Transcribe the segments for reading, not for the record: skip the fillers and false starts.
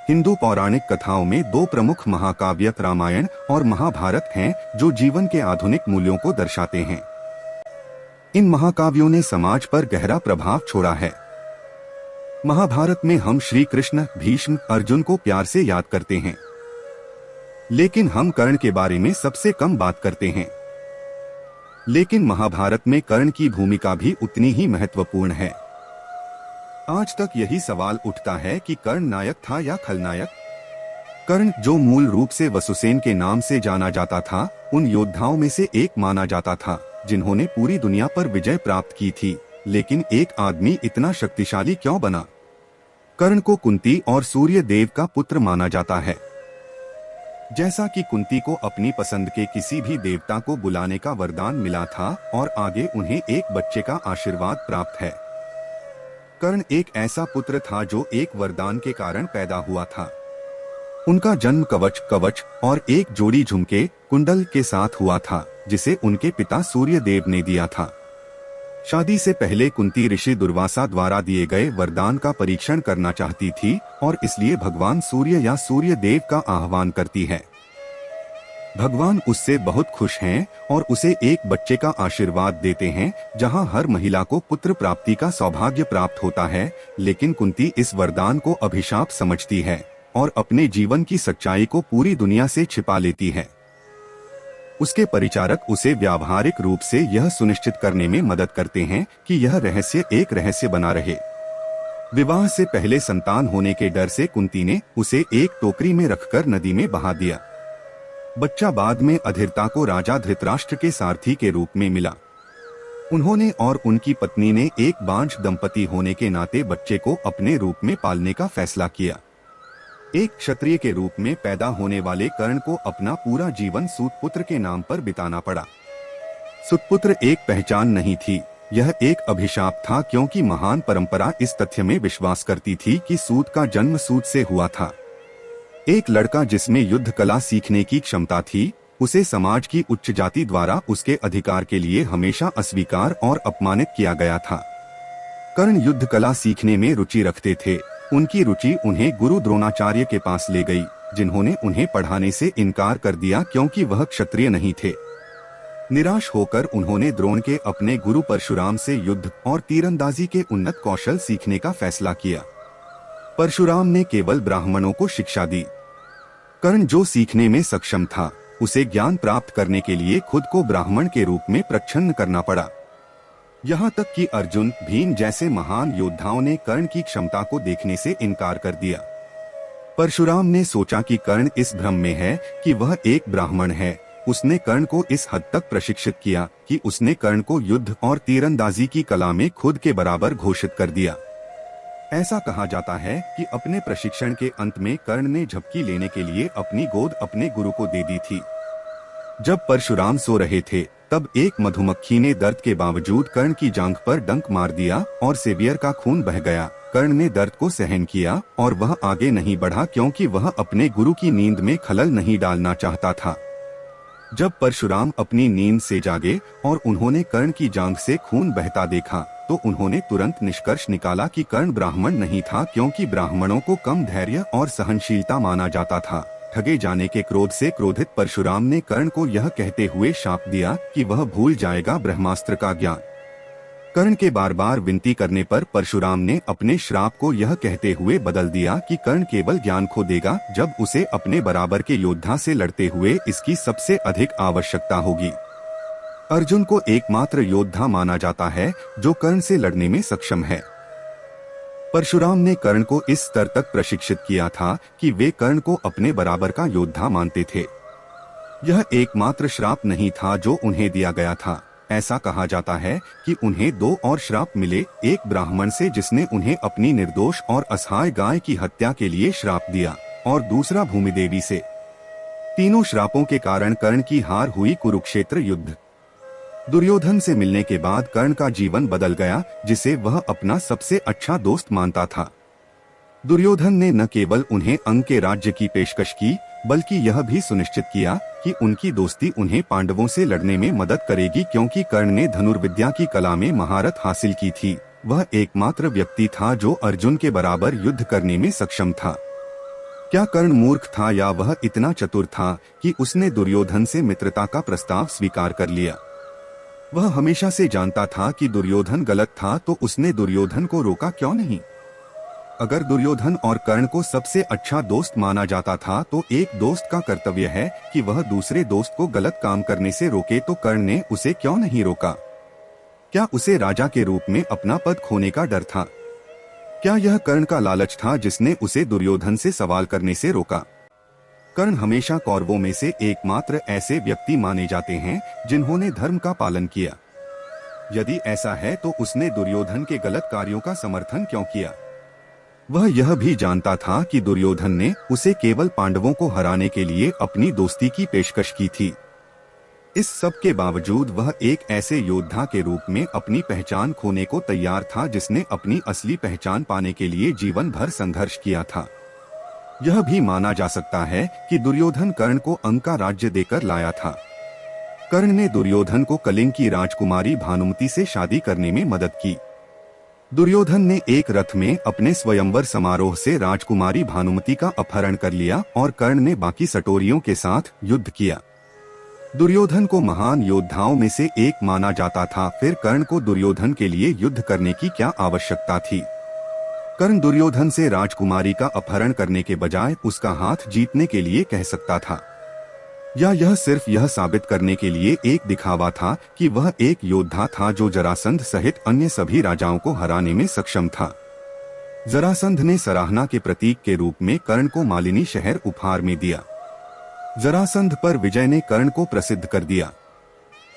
हिंदू पौराणिक कथाओं में दो प्रमुख महाकाव्य रामायण और महाभारत हैं, जो जीवन के आधुनिक मूल्यों को दर्शाते हैं। इन महाकाव्यों ने समाज पर गहरा प्रभाव छोड़ा है। महाभारत में हम श्री कृष्ण, भीष्म, अर्जुन को प्यार से याद करते हैं, लेकिन हम कर्ण के बारे में सबसे कम बात करते हैं। लेकिन महाभारत में कर्ण की भूमिका भी उतनी ही महत्वपूर्ण है। आज तक यही सवाल उठता है कि कर्ण नायक था या खलनायक। कर्ण, जो मूल रूप से वसुसेन के नाम से जाना जाता था, उन योद्धाओं में से एक माना जाता था जिन्होंने पूरी दुनिया पर विजय प्राप्त की थी। लेकिन एक आदमी इतना शक्तिशाली क्यों बना? कर्ण को कुंती और सूर्य देव का पुत्र माना जाता है। जैसा कि कुंती को अपनी पसंद के किसी भी देवता को बुलाने का वरदान मिला था और आगे उन्हें एक बच्चे का आशीर्वाद प्राप्त है। कर्ण एक ऐसा पुत्र था जो एक वरदान के कारण पैदा हुआ था। उनका जन्म कवच और एक जोड़ी झुमके कुंडल के साथ हुआ था, जिसे उनके पिता सूर्य देव ने दिया था। शादी से पहले कुंती ऋषि दुर्वासा द्वारा दिए गए वरदान का परीक्षण करना चाहती थी और इसलिए भगवान सूर्य या सूर्य देव का आह्वान करती है। भगवान उससे बहुत खुश हैं और उसे एक बच्चे का आशीर्वाद देते हैं, जहां हर महिला को पुत्र प्राप्ति का सौभाग्य प्राप्त होता है। लेकिन कुंती इस वरदान को अभिशाप समझती है और अपने जीवन की सच्चाई को पूरी दुनिया से छिपा लेती है। उसके परिचारक उसे व्यावहारिक रूप से यह सुनिश्चित करने में मदद करते हैं कि यह रहस्य एक रहस्य बना रहे। विवाह से पहले संतान होने के डर से कुंती ने उसे एक टोकरी में रखकर नदी में बहा दिया। बच्चा बाद में अधीरता को राजा धृतराष्ट्र के सारथी के रूप में मिला। उन्होंने और उनकी पत्नी ने एक बांझ दंपति होने के नाते बच्चे को अपने रूप में पालने का फैसला किया। एक क्षत्रिय के रूप में पैदा होने वाले कर्ण को अपना पूरा जीवन सूतपुत्र के नाम पर बिताना पड़ा। सूतपुत्र एक पहचान नहीं थी, यह एक अभिशाप था, क्योंकि महान परंपरा इस तथ्य में विश्वास करती थी कि सूत का जन्म सूत से हुआ था। एक लड़का जिसमें युद्ध कला सीखने की क्षमता थी, उसे समाज की उच्च जाति द्वारा उसके अधिकार के लिए हमेशा अस्वीकार और अपमानित किया गया था। कर्ण युद्ध कला सीखने में रुचि रखते थे। उनकी रुचि उन्हें गुरु द्रोणाचार्य के पास ले गई, जिन्होंने उन्हें पढ़ाने से इनकार कर दिया क्योंकि वह क्षत्रिय नहीं थे। निराश होकर उन्होंने द्रोण के अपने गुरु परशुराम से युद्ध और तीरंदाजी के उन्नत कौशल सीखने का फैसला किया। परशुराम ने केवल ब्राह्मणों को शिक्षा दी। कर्ण, जो सीखने में सक्षम था, उसे ज्ञान प्राप्त करने के लिए खुद को ब्राह्मण के रूप में प्रच्छन्न करना पड़ा। यहाँ तक कि अर्जुन, भीम जैसे महान योद्धाओं ने कर्ण की क्षमता को देखने से इनकार कर दिया। परशुराम ने सोचा कि कर्ण इस भ्रम में है कि वह एक ब्राह्मण है। उसने कर्ण को इस हद तक प्रशिक्षित किया कि उसने कर्ण को युद्ध और तीरंदाजी की कला में खुद के बराबर घोषित कर दिया। ऐसा कहा जाता है कि अपने प्रशिक्षण के अंत में कर्ण ने झपकी लेने के लिए अपनी गोद अपने गुरु को दे दी थी। जब परशुराम सो रहे थे, तब एक मधुमक्खी ने दर्द के बावजूद कर्ण की जांघ पर डंक मार दिया और सेवियर का खून बह गया। कर्ण ने दर्द को सहन किया और वह आगे नहीं बढ़ा, क्योंकि वह अपने गुरु की नींद में खलल नहीं डालना चाहता था। जब परशुराम अपनी नींद से जागे और उन्होंने कर्ण की जांघ से खून बहता देखा, तो उन्होंने तुरंत निष्कर्ष निकाला कि कर्ण ब्राह्मण नहीं था, क्योंकि ब्राह्मणों को कम धैर्य और सहनशीलता माना जाता था। ठगे जाने के क्रोध से क्रोधित परशुराम ने कर्ण को यह कहते हुए शाप दिया कि वह भूल जाएगा ब्रह्मास्त्र का ज्ञान। कर्ण के बार बार विनती करने पर परशुराम ने अपने श्राप को यह कहते हुए बदल दिया कि कर्ण केवल ज्ञान खो देगा जब उसे अपने बराबर के योद्धा से लड़ते हुए इसकी सबसे अधिक आवश्यकता होगी। अर्जुन को एकमात्र योद्धा माना जाता है जो कर्ण से लड़ने में सक्षम है। परशुराम ने कर्ण को इस स्तर तक प्रशिक्षित किया था कि वे कर्ण को अपने बराबर का योद्धा मानते थे। यह एकमात्र श्राप नहीं था जो उन्हें दिया गया था। ऐसा कहा जाता है कि उन्हें दो और श्राप मिले, एक ब्राह्मण से जिसने उन्हें अपनी निर्दोष और असहाय गाय की हत्या के लिए श्राप दिया, और दूसरा भूमिदेवी से। तीनों श्रापों के कारण कर्ण की हार हुई कुरुक्षेत्र युद्ध। दुर्योधन से मिलने के बाद कर्ण का जीवन बदल गया, जिसे वह अपना सबसे अच्छा दोस्त मानता था। दुर्योधन ने न केवल उन्हें अंग के राज्य की पेशकश की, बल्कि यह भी सुनिश्चित किया कि उनकी दोस्ती उन्हें पांडवों से लड़ने में मदद करेगी, क्योंकि कर्ण ने धनुर्विद्या की कला में महारत हासिल की थी। वह एकमात्र व्यक्ति था जो अर्जुन के बराबर युद्ध करने में सक्षम था। क्या कर्ण मूर्ख था या वह इतना चतुर था कि उसने दुर्योधन से मित्रता का प्रस्ताव स्वीकार कर लिया? वह हमेशा से जानता था कि दुर्योधन गलत था, तो उसने दुर्योधन को रोका क्यों नहीं? अगर दुर्योधन और कर्ण को सबसे अच्छा दोस्त माना जाता था, तो एक दोस्त का कर्तव्य है कि वह दूसरे दोस्त को गलत काम करने से रोके, तो कर्ण ने उसे क्यों नहीं रोका? क्या उसे राजा के रूप में अपना पद खोने का डर था? क्या यह कर्ण का लालच था जिसने उसे दुर्योधन से सवाल करने से रोका? कर्ण हमेशा कौरवों में से एकमात्र ऐसे व्यक्ति माने जाते हैं जिन्होंने धर्म का पालन किया। यदि ऐसा है तो उसने दुर्योधन के गलत कार्यों का समर्थन क्यों किया? वह यह भी जानता था कि दुर्योधन ने उसे केवल पांडवों को हराने के लिए अपनी दोस्ती की पेशकश की थी। इस सब के बावजूद वह एक ऐसे योद्धा के रूप में अपनी पहचान खोने को तैयार था जिसने अपनी असली पहचान पाने के लिए जीवन भर संघर्ष किया था। यह भी माना जा सकता है कि दुर्योधन कर्ण को अंक का राज्य देकर लाया था। कर्ण ने दुर्योधन को कलिंग की राजकुमारी भानुमति से शादी करने में मदद की। दुर्योधन ने एक रथ में अपने स्वयंवर समारोह से राजकुमारी भानुमति का अपहरण कर लिया और कर्ण ने बाकी सटोरियों के साथ युद्ध किया। दुर्योधन को महान योद्धाओं में से एक माना जाता था, फिर कर्ण को दुर्योधन के लिए युद्ध करने की क्या आवश्यकता थी? कर्ण दुर्योधन से राजकुमारी का अपहरण करने के बजाय उसका हाथ जीतने के लिए कह सकता था, या यह सिर्फ यह साबित करने के लिए एक दिखावा था कि वह एक योद्धा था जो जरासंध सहित अन्य सभी राजाओं को हराने में सक्षम था। जरासंध ने सराहना के प्रतीक के रूप में कर्ण को मालिनी शहर उपहार में दिया। जरासंध पर विजय ने कर्ण को प्रसिद्ध कर दिया।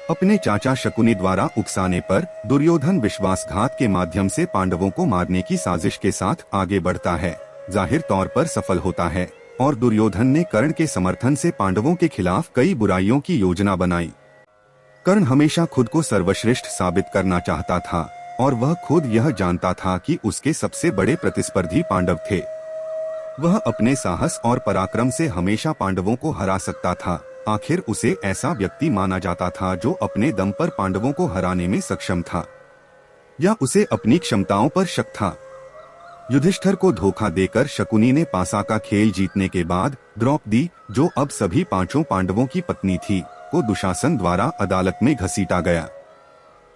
अपने चाचा शकुनी द्वारा उकसाने पर दुर्योधन विश्वासघात के माध्यम से पांडवों को मारने की साजिश के साथ आगे बढ़ता है, जाहिर तौर पर सफल होता है, और दुर्योधन ने कर्ण के समर्थन से पांडवों के खिलाफ कई बुराइयों की योजना बनाई। कर्ण हमेशा खुद को सर्वश्रेष्ठ साबित करना चाहता था और वह खुद यह जानता था कि उसके सबसे बड़े प्रतिस्पर्धी पांडव थे। वह अपने साहस और पराक्रम से हमेशा पांडवों को हरा सकता था। आखिर उसे ऐसा व्यक्ति माना जाता था जो अपने दम पर पांडवों को हराने में सक्षम था, या उसे अपनी क्षमताओं पर शक था? युधिष्ठिर को धोखा देकर शकुनी ने पासा का खेल जीतने के बाद द्रौपदी, जो अब सभी पांचों पांडवों की पत्नी थी, को दुशासन द्वारा अदालत में घसीटा गया।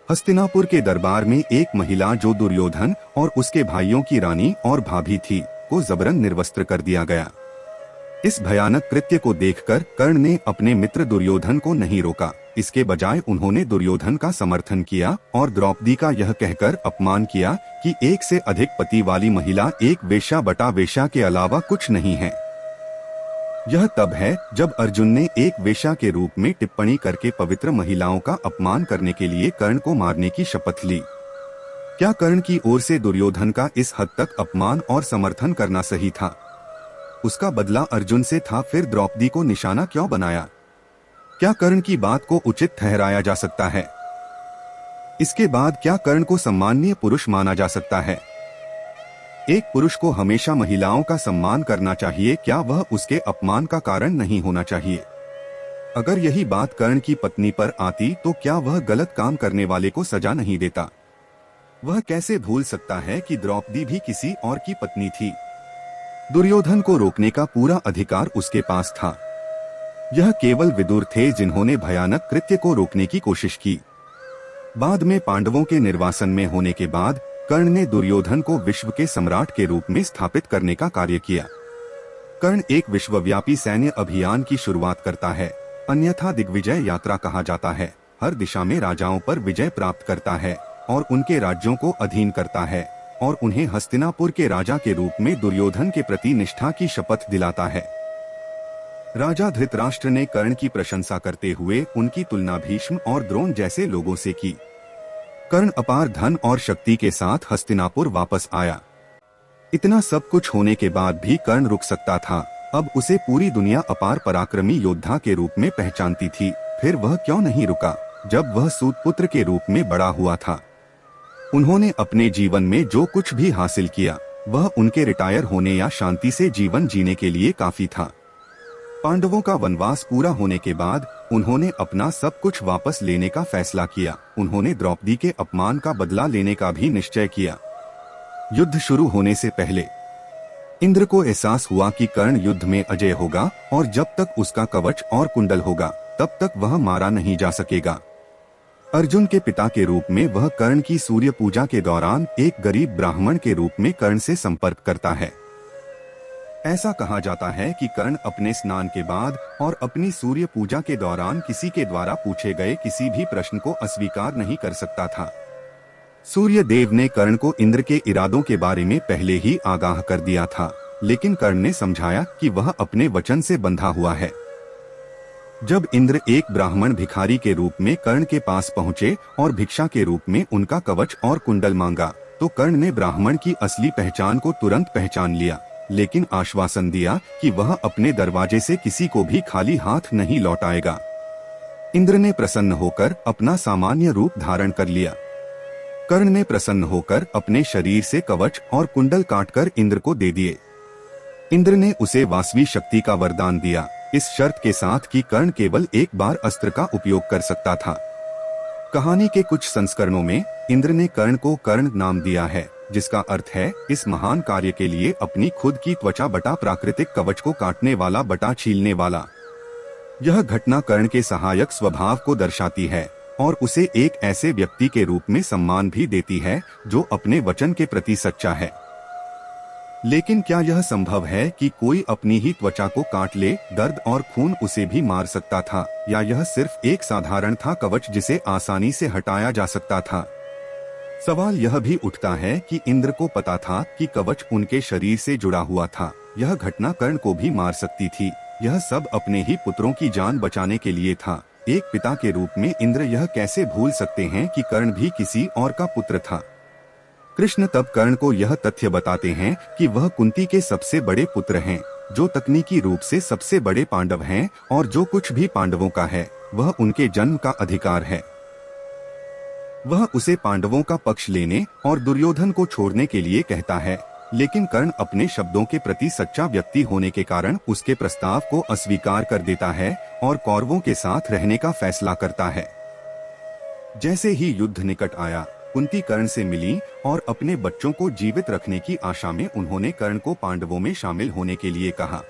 हस्तिनापुर के दरबार में एक महिला जो दुर्योधन और उसके भाइयों की रानी और भाभी थी, को जबरन निर्वस्त्र कर दिया गया। इस भयानक कृत्य को देखकर कर्ण ने अपने मित्र दुर्योधन को नहीं रोका। इसके बजाय उन्होंने दुर्योधन का समर्थन किया और द्रौपदी का यह कहकर अपमान किया कि एक से अधिक पति वाली महिला एक वेश्या बटा वेश्या के अलावा कुछ नहीं है। यह तब है जब अर्जुन ने एक वेश्या के रूप में टिप्पणी करके पवित्र महिलाओं का अपमान करने के लिए कर्ण को मारने की शपथ ली। क्या कर्ण की ओर से दुर्योधन का इस हद तक अपमान और समर्थन करना सही था? उसका बदला अर्जुन से था, फिर द्रौपदी को निशाना क्यों बनाया? क्या कर्ण की बात को उचित ठहराया जा सकता है? इसके बाद क्या कर्ण को सम्माननीय पुरुष माना जा सकता है? एक पुरुष को हमेशा महिलाओं का सम्मान करना चाहिए, क्या वह उसके अपमान का कारण नहीं होना चाहिए? अगर यही बात कर्ण की पत्नी पर आती तो क्या वह गलत काम करने वाले को सजा नहीं देता? वह कैसे भूल सकता है कि द्रौपदी भी किसी और की पत्नी थी? दुर्योधन को रोकने का पूरा अधिकार उसके पास था। यह केवल विदुर थे जिन्होंने भयानक कृत्य को रोकने की कोशिश की। बाद में पांडवों के निर्वासन में होने के बाद कर्ण ने दुर्योधन को विश्व के सम्राट के रूप में स्थापित करने का कार्य किया। कर्ण एक विश्वव्यापी सैन्य अभियान की शुरुआत करता है, अन्यथा दिग्विजय यात्रा कहा जाता है। हर दिशा में राजाओं पर विजय प्राप्त करता है और उनके राज्यों को अधीन करता है और उन्हें हस्तिनापुर के राजा के रूप में दुर्योधन के प्रति निष्ठा की शपथ दिलाता है। राजा धृतराष्ट्र ने कर्ण की प्रशंसा करते हुए उनकी तुलना भीष्म और द्रोण जैसे लोगों से की। कर्ण अपार धन और शक्ति के साथ हस्तिनापुर वापस आया। इतना सब कुछ होने के बाद भी कर्ण रुक सकता था। अब उसे पूरी दुनिया अपार पराक्रमी योद्धा के रूप में पहचानती थी, फिर वह क्यों नहीं रुका जब वह सूतपुत्र के रूप में बड़ा हुआ था? उन्होंने अपने जीवन में जो कुछ भी हासिल किया वह उनके रिटायर होने या शांति से जीवन जीने के लिए काफी था। पांडवों का वनवास पूरा होने के बाद उन्होंने अपना सब कुछ वापस लेने का फैसला किया। उन्होंने द्रौपदी के अपमान का बदला लेने का भी निश्चय किया। युद्ध शुरू होने से पहले इंद्र को एहसास हुआ कि कर्ण युद्ध में अजय होगा और जब तक उसका कवच और कुंडल होगा तब तक वह मारा नहीं जा सकेगा। अर्जुन के पिता के रूप में वह कर्ण की सूर्य पूजा के दौरान एक गरीब ब्राह्मण के रूप में कर्ण से संपर्क करता है। ऐसा कहा जाता है कि कर्ण अपने स्नान के बाद और अपनी सूर्य पूजा के दौरान किसी के द्वारा पूछे गए किसी भी प्रश्न को अस्वीकार नहीं कर सकता था। सूर्य देव ने कर्ण को इंद्र के इरादों के बारे में पहले ही आगाह कर दिया था, लेकिन कर्ण ने समझाया कि वह अपने वचन से बंधा हुआ है। जब इंद्र एक ब्राह्मण भिखारी के रूप में कर्ण के पास पहुंचे और भिक्षा के रूप में उनका कवच और कुंडल मांगा, तो कर्ण ने ब्राह्मण की असली पहचान को तुरंत पहचान लिया, लेकिन आश्वासन दिया कि वह अपने दरवाजे से किसी को भी खाली हाथ नहीं लौटाएगा। इंद्र ने प्रसन्न होकर अपना सामान्य रूप धारण कर लिया। कर्ण ने प्रसन्न होकर अपने शरीर से कवच और कुंडल काटकर इंद्र को दे दिए। इंद्र ने उसे वासवी शक्ति का वरदान दिया, इस शर्त के साथ कि कर्ण केवल एक बार अस्त्र का उपयोग कर सकता था। कहानी के कुछ संस्करणों में इंद्र ने कर्ण को कर्ण नाम दिया है, जिसका अर्थ है इस महान कार्य के लिए अपनी खुद की त्वचा बटा प्राकृतिक कवच को काटने वाला बटा छीलने वाला। यह घटना कर्ण के सहायक स्वभाव को दर्शाती है और उसे एक ऐसे व्यक्ति के रूप में सम्मान भी देती है जो अपने वचन के प्रति सच्चा है। लेकिन क्या यह संभव है कि कोई अपनी ही त्वचा को काट ले? दर्द और खून उसे भी मार सकता था, या यह सिर्फ एक साधारण था कवच जिसे आसानी से हटाया जा सकता था? सवाल यह भी उठता है कि इंद्र को पता था कि कवच उनके शरीर से जुड़ा हुआ था। यह घटना कर्ण को भी मार सकती थी। यह सब अपने ही पुत्रों की जान बचाने के लिए था। एक पिता के रूप में इंद्र यह कैसे भूल सकते हैं कि कर्ण भी किसी और का पुत्र था? कृष्ण तब कर्ण को यह तथ्य बताते हैं कि वह कुंती के सबसे बड़े पुत्र हैं, जो तकनीकी रूप से सबसे बड़े पांडव हैं, और जो कुछ भी पांडवों का है वह उनके जन्म का अधिकार है। वह उसे पांडवों का पक्ष लेने और दुर्योधन को छोड़ने के लिए कहता है, लेकिन कर्ण अपने शब्दों के प्रति सच्चा व्यक्ति होने के कारण उसके प्रस्ताव को अस्वीकार कर देता है और कौरवों के साथ रहने का फैसला करता है। जैसे ही युद्ध निकट आया, कुंती कर्ण से मिली और अपने बच्चों को जीवित रखने की आशा में उन्होंने कर्ण को पांडवों में शामिल होने के लिए कहा।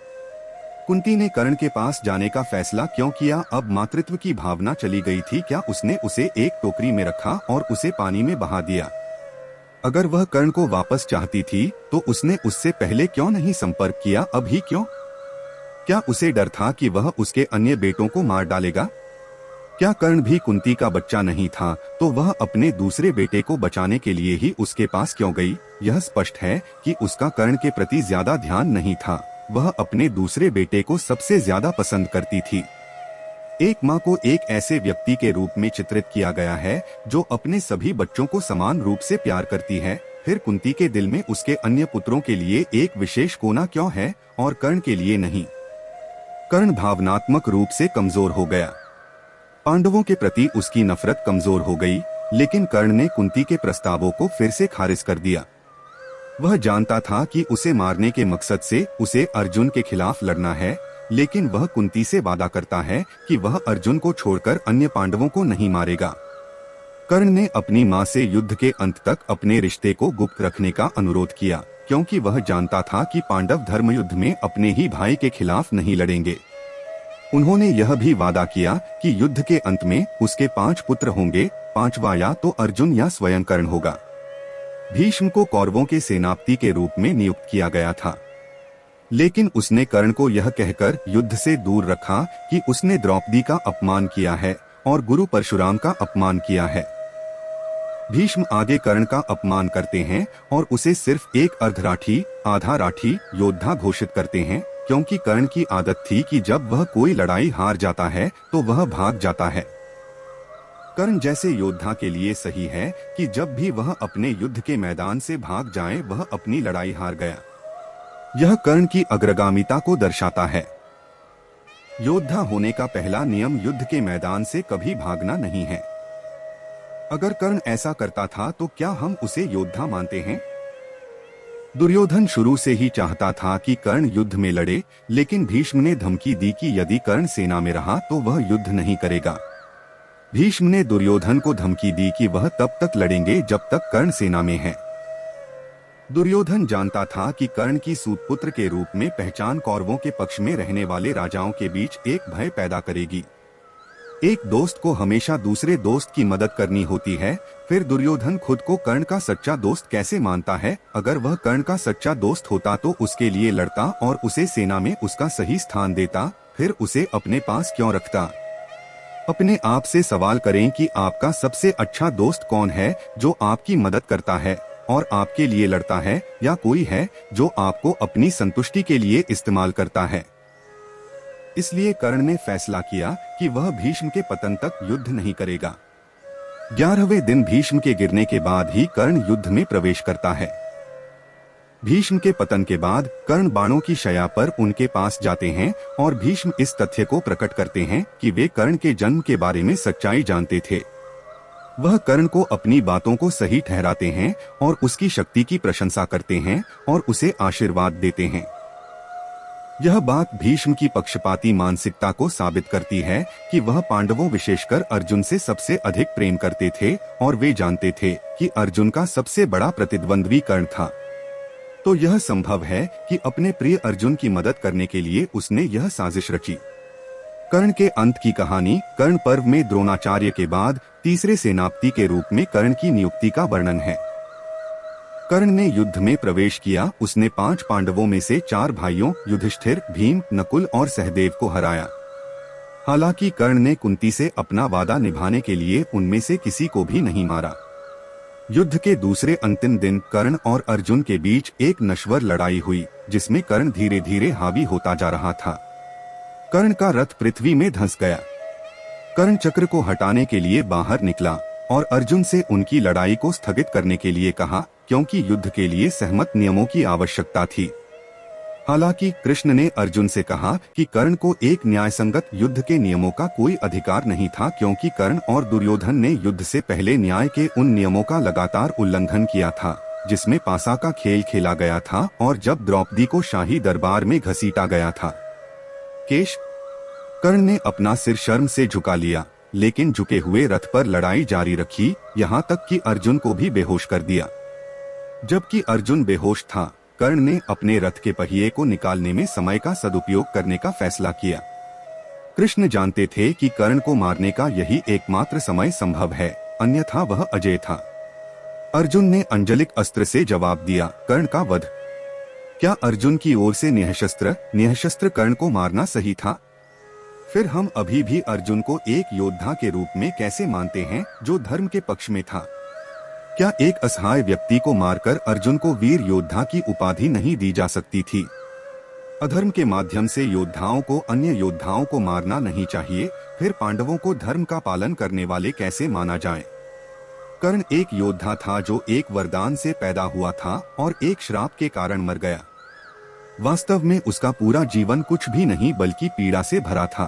कुंती ने कर्ण के पास जाने का फैसला क्यों किया? अब मातृत्व की भावना चली गई थी क्या? उसने उसे एक टोकरी में रखा और उसे पानी में बहा दिया। अगर वह कर्ण को वापस चाहती थी तो उसने उससे पहले क्यों नहीं संपर्क किया? अभी क्यों? क्या उसे डर था कि वह उसके अन्य बेटों को मार डालेगा? क्या कर्ण भी कुंती का बच्चा नहीं था? तो वह अपने दूसरे बेटे को बचाने के लिए ही उसके पास क्यों गई? यह स्पष्ट है कि उसका कर्ण के प्रति ज्यादा ध्यान नहीं था। वह अपने दूसरे बेटे को सबसे ज्यादा पसंद करती थी। एक माँ को एक ऐसे व्यक्ति के रूप में चित्रित किया गया है जो अपने सभी बच्चों को समान रूप से प्यार करती है। फिर कुंती के दिल में उसके अन्य पुत्रों के लिए एक विशेष कोना क्यों है और कर्ण के लिए नहीं? कर्ण भावनात्मक रूप से कमजोर हो गया। पांडवों के प्रति उसकी नफरत कमजोर हो गई, लेकिन कर्ण ने कुंती के प्रस्तावों को फिर से खारिज कर दिया। वह जानता था कि उसे मारने के मकसद से उसे अर्जुन के खिलाफ लड़ना है, लेकिन वह कुंती से वादा करता है कि वह अर्जुन को छोड़कर अन्य पांडवों को नहीं मारेगा। कर्ण ने अपनी मां से युद्ध के अंत तक अपने रिश्ते को गुप्त रखने का अनुरोध किया, क्योंकि वह जानता था कि पांडव धर्म युद्ध में अपने ही भाई के खिलाफ नहीं लड़ेंगे। उन्होंने यह भी वादा किया कि युद्ध के अंत में उसके 5 पुत्र होंगे, 5वां या तो अर्जुन या स्वयं कर्ण होगा। भीष्म को कौरवों के सेनापति के रूप में नियुक्त किया गया था, लेकिन उसने कर्ण को यह कहकर युद्ध से दूर रखा कि उसने द्रौपदी का अपमान किया है और गुरु परशुराम का अपमान किया है। भीष्म आगे कर्ण का अपमान करते हैं और उसे सिर्फ एक अर्धराठी आधा राठी योद्धा घोषित करते हैं, क्योंकि कर्ण की आदत थी कि जब वह कोई लड़ाई हार जाता है तो वह भाग जाता है। कर्ण जैसे योद्धा के लिए सही है कि जब भी वह अपने युद्ध के मैदान से भाग जाए वह अपनी लड़ाई हार गया। यह कर्ण की अग्रगामिता को दर्शाता है। योद्धा होने का पहला नियम युद्ध के मैदान से कभी भागना नहीं है। अगर कर्ण ऐसा करता था तो क्या हम उसे योद्धा मानते हैं? दुर्योधन शुरू से ही चाहता था कि कर्ण युद्ध में लड़े, लेकिन भीष्म ने धमकी दी कि यदि कर्ण सेना में रहा तो वह युद्ध नहीं करेगा। भीष्म ने दुर्योधन को धमकी दी कि वह तब तक लड़ेंगे जब तक कर्ण सेना में है। दुर्योधन जानता था कि कर्ण की सूतपुत्र के रूप में पहचान कौरवों के पक्ष में रहने वाले राजाओं के बीच एक भय पैदा करेगी। एक दोस्त को हमेशा दूसरे दोस्त की मदद करनी होती है। फिर दुर्योधन खुद को कर्ण का सच्चा दोस्त कैसे मानता है? अगर वह कर्ण का सच्चा दोस्त होता तो उसके लिए लड़ता और उसे सेना में उसका सही स्थान देता, फिर उसे अपने पास क्यों रखता? अपने आप से सवाल करें कि आपका सबसे अच्छा दोस्त कौन है, जो आपकी मदद करता है और आपके लिए लड़ता है, या कोई है जो आपको अपनी संतुष्टि के लिए इस्तेमाल करता है। इसलिए कर्ण ने फैसला किया कि वह भीष्म के पतन तक युद्ध नहीं करेगा। 11वें दिन भीष्म के गिरने के बाद ही कर्ण युद्ध में प्रवेश करता है। भीष्म के पतन के बाद कर्ण बाणों की शया पर उनके पास जाते हैं और भीष्म इस तथ्य को प्रकट करते हैं कि वे कर्ण के जन्म के बारे में सच्चाई जानते थे। वह कर्ण को अपनी बातों को सही ठहराते हैं और उसकी शक्ति की प्रशंसा करते हैं और उसे आशीर्वाद देते हैं। यह बात भीष्म की पक्षपाती मानसिकता को साबित करती है कि वह पांडवों विशेषकर अर्जुन से सबसे अधिक प्रेम करते थे और वे जानते थे कि अर्जुन का सबसे बड़ा प्रतिद्वंद्वी कर्ण था। तो यह संभव है कि अपने प्रिय अर्जुन की मदद करने के लिए उसने यह साजिश रची। कर्ण के अंत की कहानी कर्ण पर्व में द्रोणाचार्य के बाद तीसरे सेनापति के रूप में कर्ण की नियुक्ति का वर्णन है। कर्ण ने युद्ध में प्रवेश किया। उसने 5 पांडवों में से 4 भाइयों युधिष्ठिर, भीम, नकुल और सहदेव को हराया। हालांकि कर्ण ने कुंती से अपना वादा निभाने के लिए उनमें से किसी को भी नहीं मारा। युद्ध के दूसरे अंतिम दिन कर्ण और अर्जुन के बीच एक नश्वर लड़ाई हुई, जिसमें कर्ण धीरे धीरे हावी होता जा रहा था। कर्ण का रथ पृथ्वी में धंस गया। कर्ण चक्र को हटाने के लिए बाहर निकला और अर्जुन से उनकी लड़ाई को स्थगित करने के लिए कहा, क्योंकि युद्ध के लिए सहमत नियमों की आवश्यकता थी। हालांकि कृष्ण ने अर्जुन से कहा कि कर्ण को एक न्यायसंगत युद्ध के नियमों का कोई अधिकार नहीं था, क्योंकि कर्ण और दुर्योधन ने युद्ध से पहले न्याय के उन नियमों का लगातार उल्लंघन किया था, जिसमें पासा का खेल खेला गया था और जब द्रौपदी को शाही दरबार में घसीटा गया था। केश कर्ण ने अपना सिर शर्म से झुका लिया, लेकिन झुके हुए रथ पर लड़ाई जारी रखी, यहाँ तक कि अर्जुन को भी बेहोश कर दिया। जबकि अर्जुन बेहोश था, कर्ण ने अपने रथ के पहिए को निकालने में समय का सदुपयोग करने का फैसला किया। कृष्ण जानते थे कि कर्ण को मारने का यही एकमात्र समय संभव है, अन्यथा वह अजेय था। अर्जुन ने अंजलिक अस्त्र से जवाब दिया, कर्ण का वध। क्या अर्जुन की ओर से निःशस्त्र कर्ण को मारना सही था? फिर हम अभी भी अर्जुन को एक योद्धा के रूप में कैसे मानते हैं जो धर्म के पक्ष में था? क्या एक असहाय व्यक्ति को मारकर अर्जुन को वीर योद्धा की उपाधि नहीं दी जा सकती थी? अधर्म के माध्यम से योद्धाओं को अन्य योद्धाओं को मारना नहीं चाहिए, फिर पांडवों को धर्म का पालन करने वाले कैसे माना जाए? कर्ण एक योद्धा था जो एक वरदान से पैदा हुआ था और एक श्राप के कारण मर गया। वास्तव में उसका पूरा जीवन कुछ भी नहीं बल्कि पीड़ा से भरा था।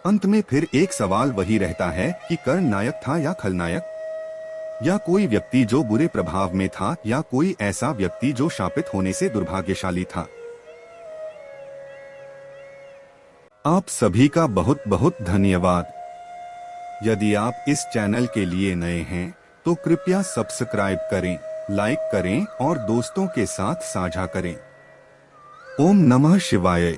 अंत में फिर एक सवाल वही रहता है कि कर्ण नायक था या खलनायक, या कोई व्यक्ति जो बुरे प्रभाव में था, या कोई ऐसा व्यक्ति जो शापित होने से दुर्भाग्यशाली था। आप सभी का बहुत बहुत धन्यवाद। यदि आप इस चैनल के लिए नए हैं तो कृपया सब्सक्राइब करें, लाइक करें और दोस्तों के साथ साझा करें। ओम नमः शिवाय।